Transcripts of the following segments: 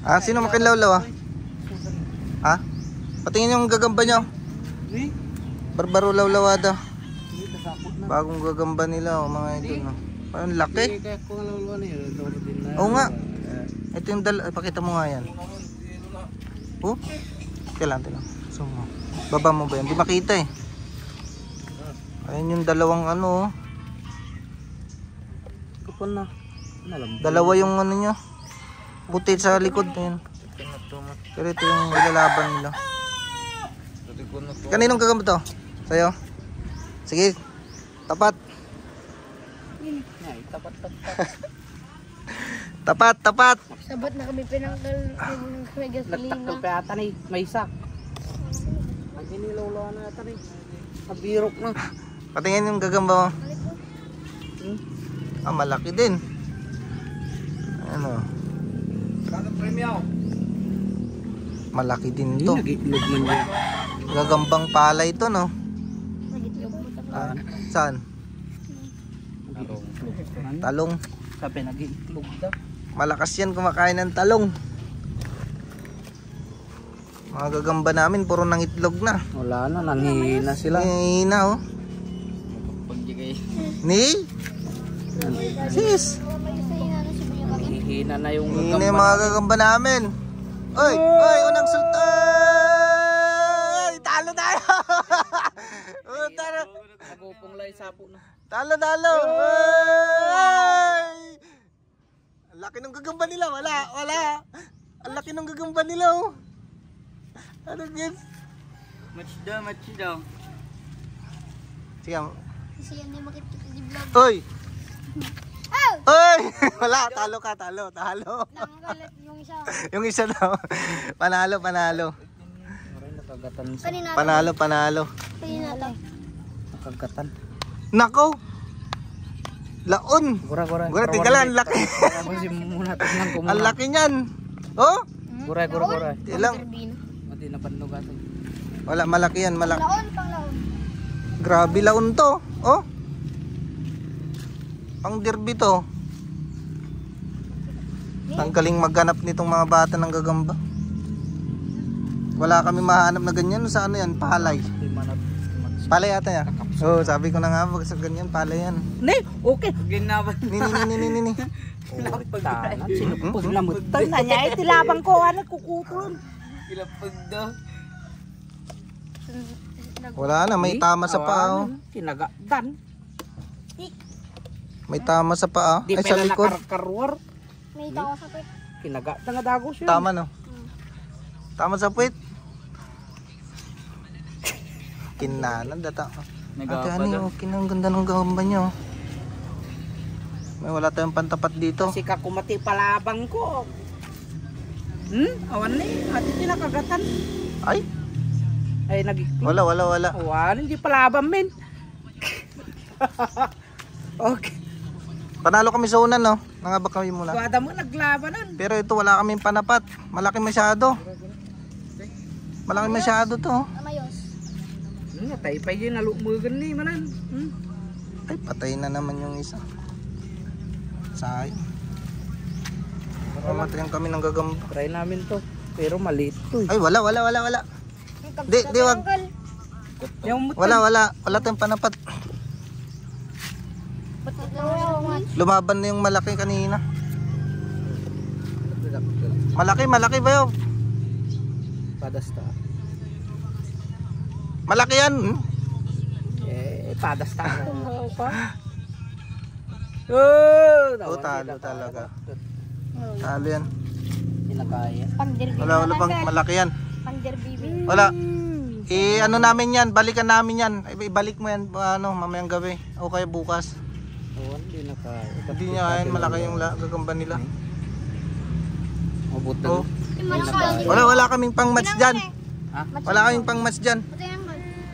Ah, sino makinlawlaw ah? Ha? Patingin yung gagamba nyo. Barbaro lawlawada. Bagong gagamba nila oh, mga idol no. Parang laki. Oo nga. Ito yung pakita mo nga yan. Oh? Kailan lang. So, baba mo ba yan? Di makita eh. Ayun yung dalawang ano oh. Kapon na. Dalawa yung ano nyo. Puti sa likod. Ayan. Pero ito yung ilalaban nila. Kaninong gagamba to? Sa'yo? Sige. Tapat. Tapat. Sabat na kami pinanggal may gasolina. Nagtakal pa yata ni. May isa. Ang inilawlaw na yata ni. Nabirok na. Patingin yung gagamba mo. Ah, malaki din. Ano? Malaki din to. Nag-itlog man yan. Gagambang palay to no? Ah, saan? Talong. Sabi nag-itlog daw. Malakas yan kumakain ng talong. Mga gagamba namin puro nangitlog na. Wala na, nanghihina sila. Nanghihina oh. Ni? Sis. Nanghihina na yung Nanghihina yung mga gagamba namin. Oy, unang sultan. Talo tayo. Talo. Nagupong lang sapo na. Talo. Ay! Ang laki ng gagamba nila. Wala. Ang laki ng gagamba nila oh. Ano guys? Match daw. Sige. Kasi yan yung makikita di vlog. Oy! Oy! Wala, talo ka. Nanggalat yung isa. Yung isa daw. Panalo. Kanina. Panalo. Kanina to. Nakagatan. Nako! Laon! Gura. Tigalan, laki. Ang laki niyan. Oh? Gura. Ilang? Mati na panlugatan. Wala, malaki yan, malaki. Laon. Grabe laon to. Oh? Pang derby to. Ang galing maghanap nitong mga bata ng gagamba. Wala kami mahanap na ganyan. Sa ano yan? Palay. Palay ata yan. Oo, sabi ko na nga, pag sa ganyan, palay yan. Ne, okay. Ginawa. Ni. Sinupog na mutay na niya. Tilabang ko, kukuton. Ilapag daw. Wala na, may tama sa paa. Kinagadan. May tama sa paa. Di Ay, sa pala likod. nakarkarwar. May tao sa pet. Kinagadan nga dagos yun. Tama no? Tama sa puwit. Kinanan data. Ate ani, okay na, ang ganda ng gagamba niyo. May wala tayong pantapat dito. Kasi kakumati palabang ko. Awan na eh. Ati tinakagatan. Ay, Wala. Awan, hindi palabang men. Okay. panalo kami sa unan no? Nangabak kami muna. Kuwada mo naglabanan. Pero ito wala kaming panapat. Malaki masyado. Malaki masyado to. Amayos. Tay pa yun, nalumugan ni manan. Ay, patay na naman yung isa. Sayang. Mamatayan kami ng gagamba. Try namin to. Pero maliit to eh. Ay, wala. Di, wag. Wala tayong panapat. Lumaban na yung malaki kanina. Malaki ba yun? Padasta. Malaki yan. Padasta. Talo talaga. Talo yan. Pinakaya. Pang-derby. Wala pang malaki yan. Pang-derby. Wala. Ano namin yan, balikan namin yan. Ibalik mo yan mamayang gabi. O kaya bukas. Hindi na kaya. Hindi niya kaya, malaki yung gagamba nila. Mabuti. Oh. Wala kaming pang match dyan. Ha? Wala kaming pang match dyan.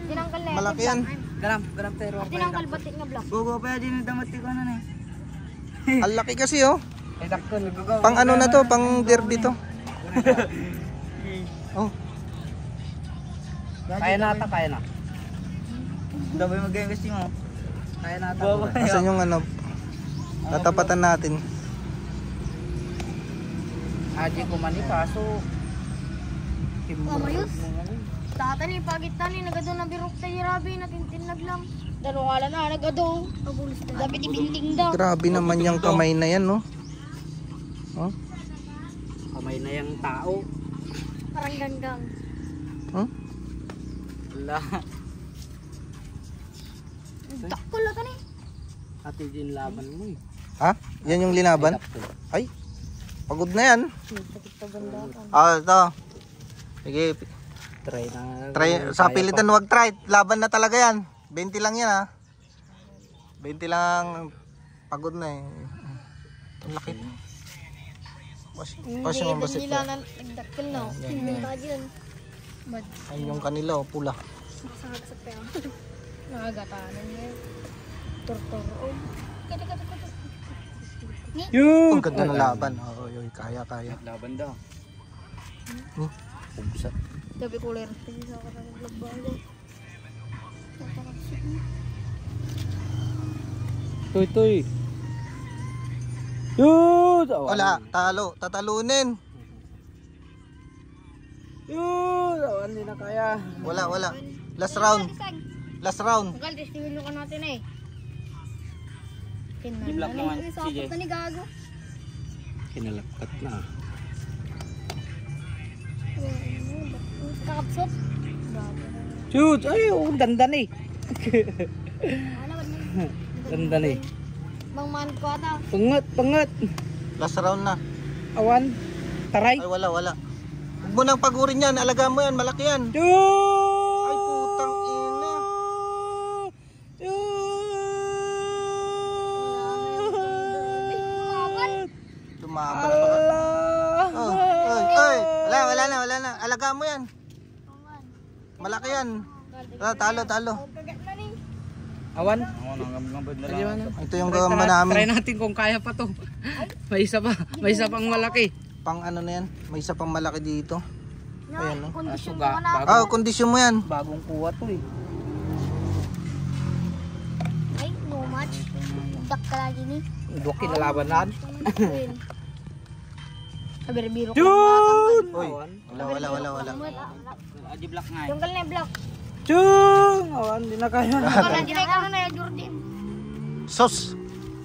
Tinanggal na. Malaki yan. Garam tayo. Tinanggal batik nga vlog. Gogo pa din damati ko na Ang laki kasi oh. Ay dakto nagagawa. Pang ano na to, pang derby to. Oh. Kaya na. Daw ba mag-invest mo? Kaya na ata. Asan yung ano? Tatapatan natin. Aji ko man kaso. Mamayos. Tatan ni pagitan ni nagado na birok tayo rabi natintinag lang. Dalawala na nagado. Abulis na. Dapat ibinding daw. Grabe naman yung kamay na yan, no? Oh? Kamay na yung tao. Parang ganggang. Huh? Wala. Dakol lang ni. Ate din laban mo eh. Ha? Yan yung linaban? Ay, pagod na yan. Ah, ito. Sige, Try na. sa pilitan wag try. Laban na talaga yan. 20 lang yan, ha? 20 lang. Pagod na eh. Ang laki. Pas yung basit. Nila na nagdakil na. Hindi pa dyan. Bad. Ayun yung kanila, oh, pula. Saksak sa pera. Nakagatanan niya. Tortoro. Kata. Yun! Ang ganda ng laban. Oh, kaya. Laban daw. Hmm? Pugsa. Tapi kuler. Kasi sa karang vlog ba? Toy. Yun! Wala, tatalunin. Yun! Awan din na kaya. Wala. Last round. Magal, testimony ka natin eh. Di-block naman, CJ. Sapot na ni Gago. Kinalakpat na. Kakapsot. Shoot! Ay, ang ganda na eh. Ano ba niya? Ganda na eh. Bang man ko ata. Pangat. Last round na. Awan. Taray. Ay, wala. Huwag mo nang pagurin yan. Alagaan mo yan. Malaki yan. Shoot! Ay, putang ina. Lumaban pa. Oh, ay. Wala na. Alagaan mo yan. Malaki yan. Talo. Kagat na ni. Awan. Ito yung gagamba namin. Try natin kung kaya pa to. May isa pang malaki. Pang ano na yan. May isa pang malaki dito. Ayan, no? Kondisyon Suga. mo na. Ah, kondisyon mo yan. Bagong kuha to eh. Ay, no match. Dak ka lagi ni. Dua kinalabanan. Kabir-biro ka. Yun! Uy, wala. Aji black nga. Tunggal na yung block. Chung! Awan, di na kaya. Wala din ay karon na yung Jordan. Sos.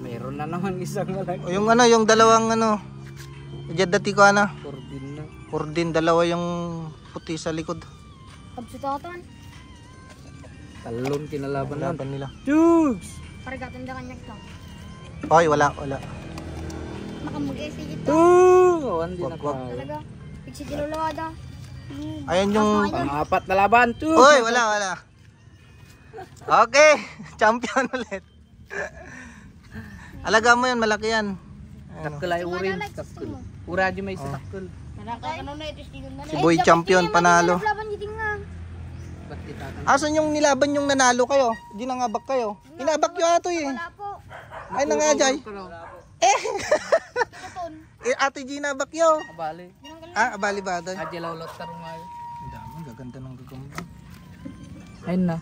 Meron na naman isang malaki. O yung ano, yung dalawang ano. Diyan dati ko ana. Corbin na. Cordin, dalawa yung puti sa likod. Kapsutatan. Talon kinalaban na. Laban nila. Chugs! Parigatan da kanyak ka. Oy, wala. Makamugay sa gito. Chung! Awan, di na Wag. kaya. Talaga. Piksi dilulawada. Ayan yung... Pang-apat na laban. Chung! Uy, wala. Okay, champion ulit. Alaga mo yan, malaki yan. Takkel ay urin. Takkel. Ura di may sa takkel. Ano na ito stigon na. Si Boy champion, panalo. Laban giting nga. Ba't kita ka? Asan yung nilaban yung nanalo kayo? Di nangabak kayo. Inabak yung ato eh. Wala po. Ay, nangajay. Katon. Ate Gina Bakyo. Abali. Ah, abali ba doon? Aji lawlot tarong ay. Ang dami, gaganda ng gagamba. Ayun na.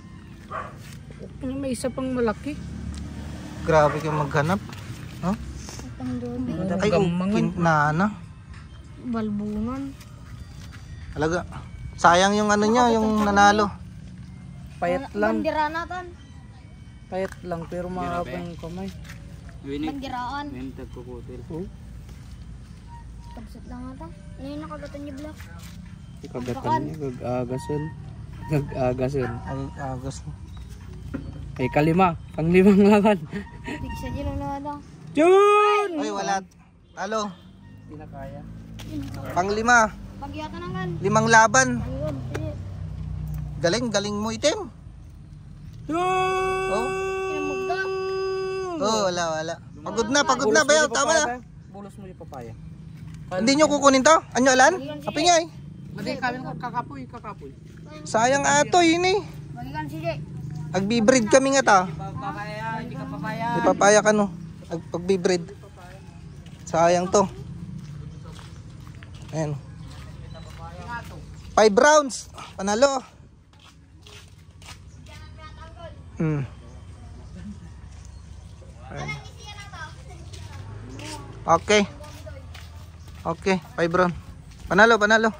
May isa pang malaki. Grabe kayo maghanap. Huh? Ang dobi. Ay, kinana. Balbunan. Alaga. Sayang yung ano niya, yung nanalo. Payat lang. Bandira natin. Payat lang pero mahabang kamay. Bandiraan. Wintag kukutil. Kapsut lang ata. Ano yung nakagatan niya block? Kagatan niya. Gag-agason. Ay, agas. Ay kalima. Panglimang laban. Piksi dilulawada. Jun! Ay, wala. Talo. Hindi na kaya. Panglima. Pagyata nangan. 5 laban. Ayun. Galing mo itim. Jun! Oh, Kinamugda. wala. Pagod na, bayaw. Tama na. Bulos mo yung papaya. Hindi nyo kukunin to? Anyo alan? Apingay. Madi kami kakapoy. Sayang ato yun eh. Bagikan si Jay. Agbibreed kami nga ta. Papaya, hindi ka papaya. Ipapaya ka no. Pagbibreed. Sayang to. Ayan. 5 rounds. Panalo. Okay. Okay, 5 ron. Panalo, panalo.